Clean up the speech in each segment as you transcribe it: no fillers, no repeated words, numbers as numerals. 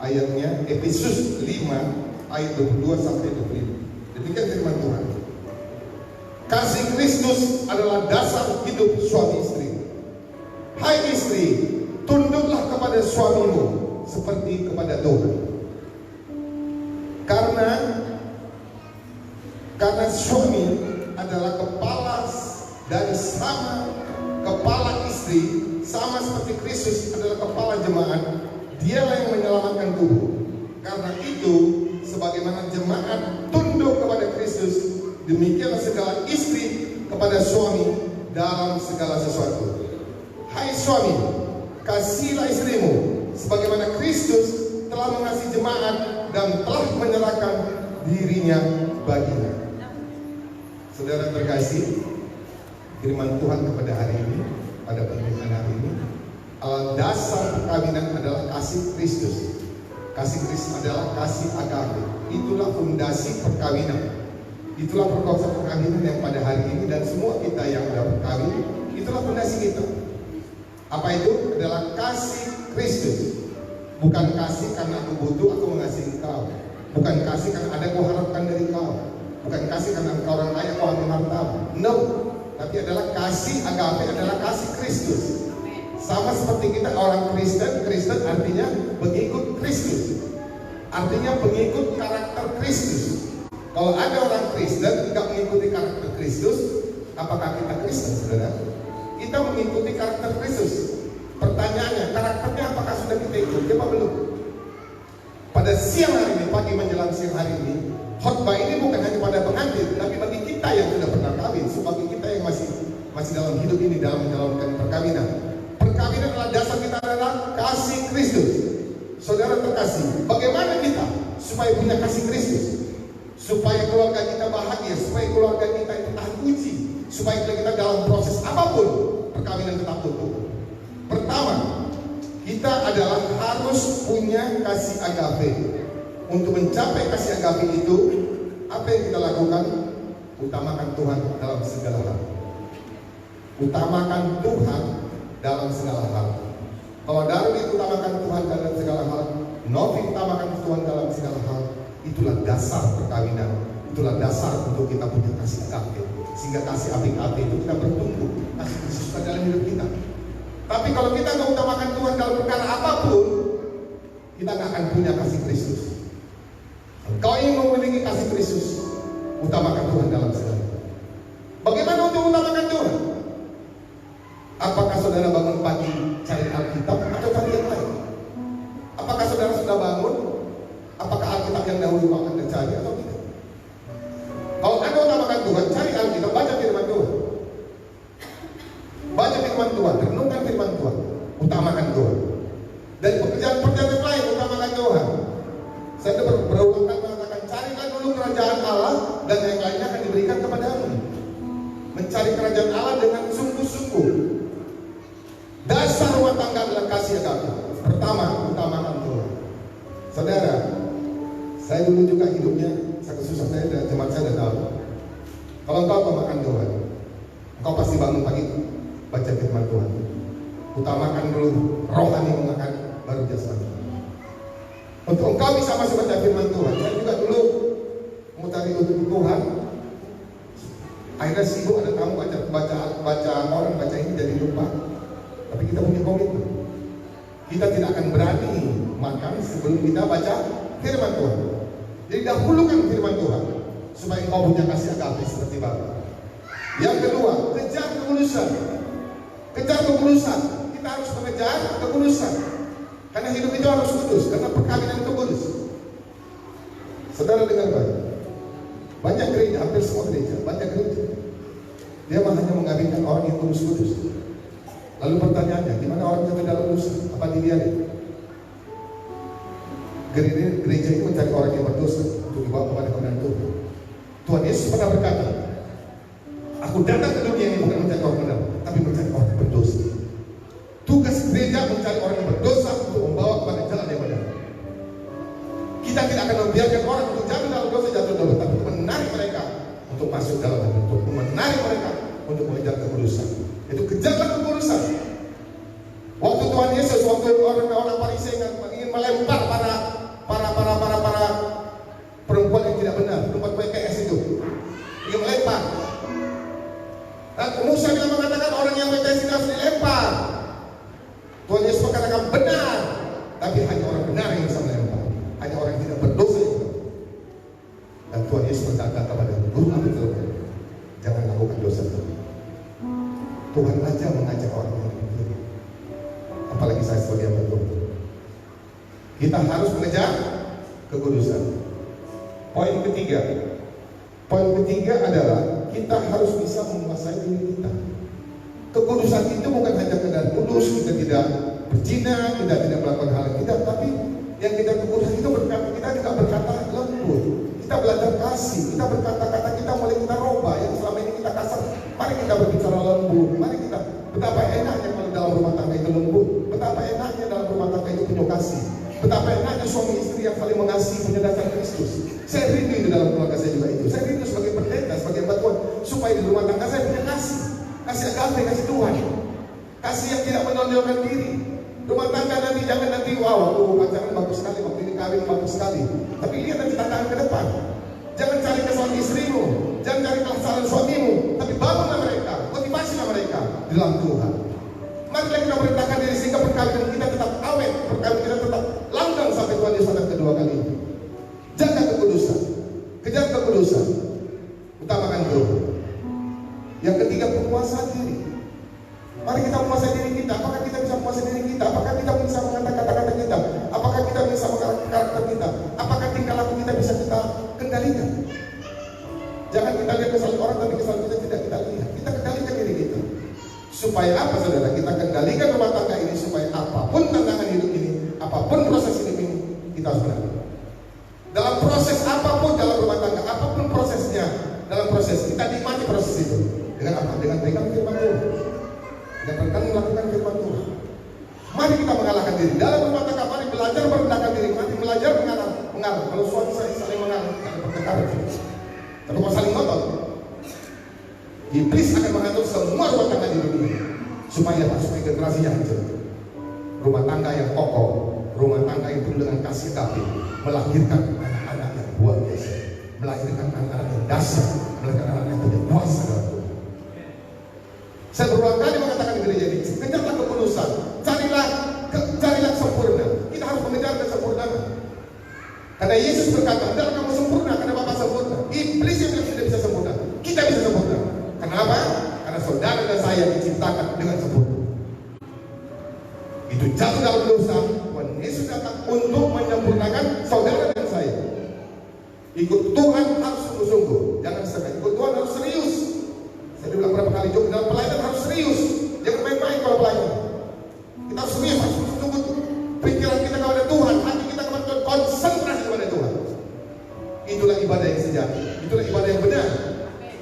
ayatnya, Efesus 5 ayat 22 sampai 25. Demikian firman Tuhan. Kasih Kristus adalah dasar hidup suami istri. Hai istri, tunduklah kepada suamimu seperti kepada Tuhan. Karena suami adalah kepala dari sama kepala istri, sama seperti Kristus adalah kepala jemaat. Dialah yang menyelamatkan tubuh. Karena itu, sebagaimana jemaat tunduk kepada Kristus, demikianlah segala istri kepada suami dalam segala sesuatu. Hai suami, kasihilah istrimu sebagaimana Kristus telah mengasihi jemaat dan telah menyerahkan dirinya baginya. Saudara terkasih, firman Tuhan kepada hari ini, pada pemberitaan hari ini, dasar perkawinan adalah kasih Kristus. Kasih Kristus adalah kasih agape. Itulah fondasi perkawinan. Itulah perkonsep perkawinan yang pada hari ini dan semua kita yang sudah berkawin, itulah fondasi kita. Apa itu? Adalah kasih Kristus. Bukan kasih karena aku butuh, aku mengasihi engkau. Bukan kasih karena ada yang harapkan dari kau. Bukan kasih karena engkau orang kaya, kau ambil hartamu. No. Tapi adalah kasih agape, adalah kasih Kristus. Sama seperti kita orang Kristen, Kristen artinya pengikut Kristus. Artinya pengikut karakter Kristus. Kalau ada orang Kristen tidak mengikuti karakter Kristus, apakah kita Kristen, saudara? Kita mengikuti karakter Kristus. Pertanyaannya, karakternya apakah sudah kita ikuti apa belum? Pada siang hari ini, pagi menjelang siang hari ini, khotbah ini bukan hanya pada pengantin, tapi bagi kita yang sudah pernah kawin, sebagai kita yang masih dalam hidup ini, dalam menjalankan perkawinan. Perkawinan adalah dasar kita adalah kasih Kristus. Saudara terkasih, bagaimana kita supaya punya kasih Kristus? Supaya keluarga kita bahagia, supaya keluarga kita itu tahan uji, supaya kita dalam proses apapun perkawinan tetap utuh. Pertama, kita adalah harus punya kasih agape. Untuk mencapai kasih agape itu, apa yang kita lakukan? Utamakan Tuhan dalam segala hal. Utamakan Tuhan dalam segala hal. Kalau Darwin utamakan Tuhan dalam segala hal, Novi utamakan Tuhan dalam segala hal, itulah dasar perkawinan. Itulah dasar untuk kita punya kasih agape. Sehingga kasih agape itu kita bertumbuh, kasih Kristus dalam hidup kita. Tapi kalau kita nggak utamakan Tuhan dalam perkara apapun, kita nggak akan punya kasih Kristus. Kalau ingin memiliki kasih Kristus, utamakan Tuhan dalam segala. Bagaimana untuk utamakan Tuhan? Apakah saudara bangun pagi cari Alkitab atau cari yang lain? Apakah saudara sudah bangun? Apakah Alkitab yang dahulu akan dicari atau tidak? Kalau Anda utamakan Tuhan, cari Alkitab, baca firman Tuhan. Baca firman Tuhan, renungkan firman Tuhan, utamakan Tuhan. Dan pekerjaan-pekerjaan lain, utamakan Tuhan. Saya berulang kali mengatakan, carilah dulu kerajaan Allah dan yang lainnya akan diberikan kepadamu. Mencari kerajaan Allah dengan sungguh-sungguh. Dasar rumah tangga adalah kasih agape. Pertama, utamakan Tuhan. Saudara, saya dulu juga hidupnya sangat susah. Saya dan jemaat saya sudah tahu. Kalau engkau utamakan Tuhan, engkau pasti bangun pagi baca firman Tuhan. Utamakan dulu rohani mengakan baru jasmani. Untuk engkau bisa masuk baca firman Tuhan. Saya juga dulu mau cari untuk Tuhan. Akhirnya sibuk, ada tamu baca orang baca ini jadi lupa. Tapi kita punya komitmen. Kita tidak akan berani makan sebelum kita baca firman Tuhan. Jadi dahulukan firman Tuhan supaya engkau punya kasih agape seperti Bapa. Yang kedua, kejar kekulusan. Kejar kekulusan. Kita harus mengejar kekulusan. Karena hidup itu harus kudus. Karena perkawinan itu kudus. Saudara dengar baik. Banyak gereja, hampir semua gereja, banyak gereja. Dia hanya mengawinkan orang yang kudus-kudus. Lalu pertanyaannya, gimana orang yang dalam dosa? Apa dilihat? Gereja itu mencari orang yang berdosa untuk dibawa kepada kebenaran Tuhan. Tuhan Yesus pernah berkata, aku datang ke dunia ini bukan mencari orang benar, tapi mencari orang yang berdosa. Tugas gereja mencari orang yang berdosa untuk membawa kepada jalan yang benar. Kita tidak akan membiarkan orang untuk jatuh dalam dosa, tapi untuk menarik mereka untuk masuk dalam hal itu, untuk menarik mereka untuk mengejar kekudusan. Itu kejarlah kekudusan. Waktu Tuhan Yesus, waktu orang-orang Farisi ingin melempar para jangan aja mengajak orang yang begitu. Apalagi saya sebagai hamba Tuhan. Kita harus mengejar kekudusan. Poin ketiga adalah kita harus bisa menguasai diri kita. Kekudusan itu bukan hanya sekedar kudus, kita tidak berzina, kita tidak melakukan hal yang tidak, tapi yang kita kekudusan itu berkata, kita juga berkata lembut, kita belajar kasih, kita berkata-kata, kita mulai kita roba yang selama ini kita kasar. Mari kita berbicara lembut, mari kita, betapa enaknya kalau dalam rumah tangga itu lembut, betapa enaknya dalam rumah tangga itu penuh kasih, betapa enaknya suami istri yang saling mengasihi punya dasar Kristus. Saya rindu di dalam keluarga saya juga itu. Saya rindu sebagai pendeta, sebagai hamba Tuhan, supaya di rumah tangga saya punya kasih, kasih agape, kasih Tuhan, kasih yang tidak menonjolkan diri. Rumah tangga nanti jangan nanti wow, pacaran bagus sekali, waktu ini kawin bagus sekali, tapi lihat nanti tantangan ke depan. Jangan cari kesalahan istrimu, jangan cari kesalahan suamimu, tapi bangunlah mereka, motivasilah mereka di dalam Tuhan. Marilah kita merendahkan diri sehingga perkawinan kita tetap awet, perkawinan kita tetap langgeng sampai Tuhan Yesus datang kedua kali. Jaga kekudusan, kejar kekudusan, utamakan Tuhan. Yang ketiga, penguasaan diri. Mari kita menguasai diri kita. Apakah kita bisa menguasai diri kita? Apakah kita bisa mengatakan kata-kata kita? Apakah kita bisa mengatakan karakter kita? Apakah tingkah laku kita bisa kita kendalikan? Jangan kita lihat kesalahan orang, tapi kesalahan kita tidak kita lihat. Kita kendalikan diri kita. Supaya apa, saudara? Kita kendalikan rumah tangga ini, supaya apapun tantangan hidup ini, apapun proses hidup ini, kita harus menang. Dalam proses apapun dalam rumah tangga, apapun prosesnya, dalam proses kita nikmati proses itu. Dengan apa? Dengan pegang firman Tuhan. Dan melakukan firman Tuhan. Mari kita mengalahkan diri dalam rumah tangga. Mari belajar merendahkan diri. Mari belajar mengalah. Kalau suami saya saling mengalah, ada pertengkaran. Tapi kalau saling ngotot, iblis akan mengatur semua rumah tangga di dunia. Supaya generasinya hancur. Rumah tangga yang kokoh, rumah tangga yang penuh dengan kasih kasih, melahirkan anak-anak yang luar biasa, melahirkan anak-anak yang dasar, melahirkan anak-anak yang punya kuasa dalam Tuhan. Saya berulang kali mengatakan di gereja ini, kejarlah kekudusan, carilah sempurna. Kita harus mengejar kesempurnaan. Karena Yesus berkata, hendaklah kamu sempurna, karena Bapa sempurna. Iblis yang tidak bisa sempurna, kita bisa sempurna. Kenapa? Karena saudara dan saya diciptakan dengan sempurna. Itu jatuh dalam dosa, Tuhan Yesus datang untuk menyempurnakan saudara dan saya. Ikut Tuhan harus sungguh-sungguh, jangan setengah. Ikut Tuhan harus serius. Saya bilang berapa kali juga, dalam pelayanan harus serius, jangan main-main kalau pelayanan. Kita harus serius, harus sungguh-sungguh. Pikiran kita kepada Tuhan, hati kita kepada Tuhan, konsentrasi kepada Tuhan. Itulah ibadah yang sejati, itulah ibadah yang benar.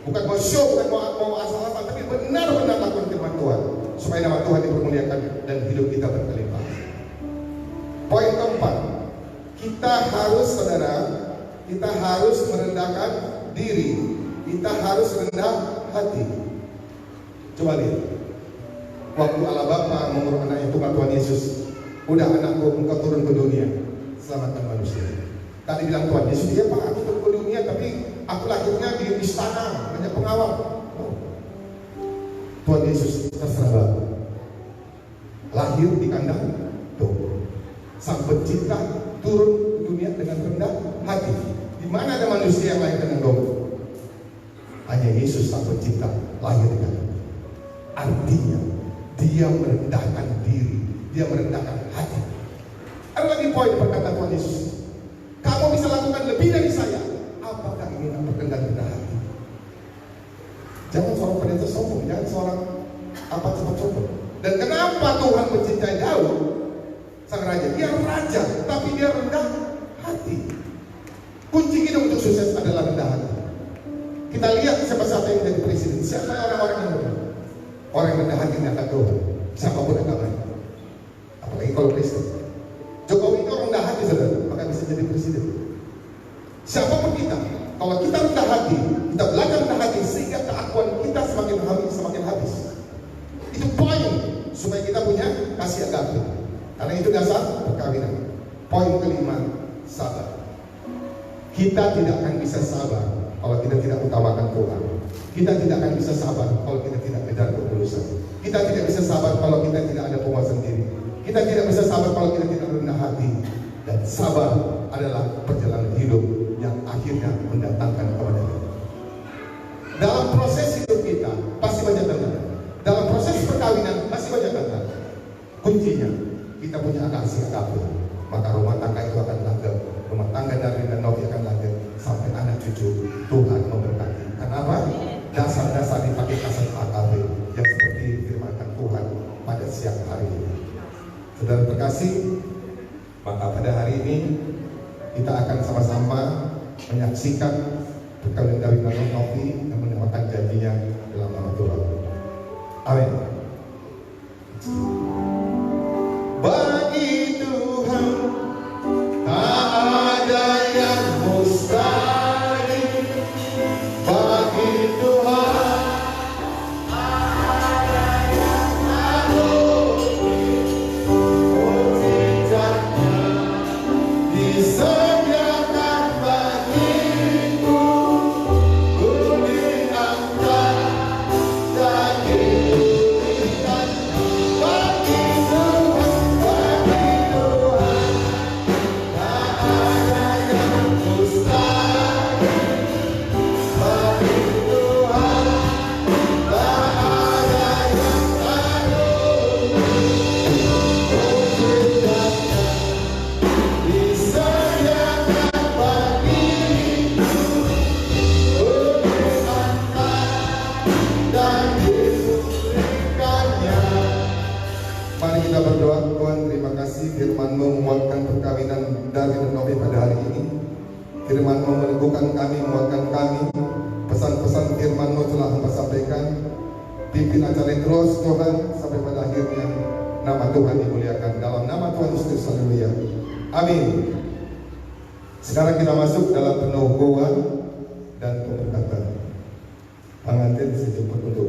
Bukan mau show, bukan mau asal-asal, tapi benar-benar lakukan firman Tuhan, supaya nama Tuhan dipermuliakan dan hidup kita berkelimpahan. Poin keempat, kita harus, saudara, kita harus merendahkan diri, kita harus rendah hati. Coba lihat, waktu Allah Bapa mengurung anak itu Tuhan Yesus, udah anakku engkau turun ke dunia, selamatkan manusia. Tadi bilang Tuhan Yesus, iya Pak, aku turun ke dunia, tapi aku lahirnya di istana, banyak pengawal. Oh. Tuhan Yesus terserah Bapak, lahir di kandang domba. Sang pencipta turun ke dunia dengan rendah hati. Di mana ada manusia yang lahir dengan domba? Hanya Yesus sang pencipta lahir di kandang. Artinya dia merendahkan diri, dia merendahkan hati. Ada lagi poin perkataan Tuhan Yesus, kamu bisa lakukan lebih dari saya. Apakah ingin berkenan rendah hati? Jangan seorang pendeta sombong, jangan seorang cepat sombong. Dan kenapa Tuhan mencintai Daud, sang raja? Dia raja, tapi dia rendah hati. Kunci hidup untuk sukses adalah rendah hati. Kita lihat siapa-siapa yang menjadi presiden, siapa orang-orang yang rendah. Orang yang rendah hati tidak akan Tuhan, siapapun agamanya. Apalagi kalau presiden. Jokowi itu orang rendah hati, saudara, maka bisa jadi presiden. Siapapun kita, kalau kita rendah hati, kita belajar rendah hati, sehingga keakuan kita semakin habis. Itu poin supaya kita punya kasih agape. Karena itu dasar perkawinan. Poin kelima, sabar. Kita tidak akan bisa sabar kalau kita tidak utamakan Tuhan. Kita tidak akan bisa sabar kalau kita tidak kejar kekulusan. Kita tidak bisa sabar kalau kita tidak ada penguasaan diri. Kita tidak bisa sabar kalau kita tidak rendah hati. Dan sabar adalah perjalanan hidup yang akhirnya mendatangkan kepada kita. Dalam proses hidup kita pasti banyak tantangan. Dalam proses kuncinya kita punya akasih agape, maka rumah tangga itu akan langgeng, rumah tangga Darwin dan Novi akan langgeng sampai anak cucu. Tuhan memberkati. Kenapa? Dasar-dasar dipakai kasih agape yang seperti firman Tuhan pada siang hari ini. Saudara terkasih, maka pada hari ini kita akan sama-sama menyaksikan perkawinan Darwin dan Novi yang menyamakan janjinya dalam nama Tuhan. Amin. Bagi Tuhan tak ada yang mustahil. Bagi Tuhan tak ada yang tak mungkin. Mujizatnya disediakan bagiku. Ku diangkat dan diberikan. Bagi Tuhan tak ada yang mustahil. Bagi Tuhan tak ada yang tak mungkin. Mujizatnya disediakan bagiku. Ku diangkat dan diberikannya. Mari kita berdoa. Tuhan, terima kasih firman-Mu menguatkan perkawinan Darwin dan Novi pada hari ini. Firman-Mu meneguhkan kami, menguatkan kami. Pesan-pesan firman-Mu telah Hamba sampaikan. Pimpin acara ini terus Tuhan sampai pada akhirnya nama Tuhan dimuliakan. Dalam nama Tuhan Yesus, haleluya. Amin. Sekarang kita masuk dalam penubuhan dan pemberkatan. Pengantin dijemput untuk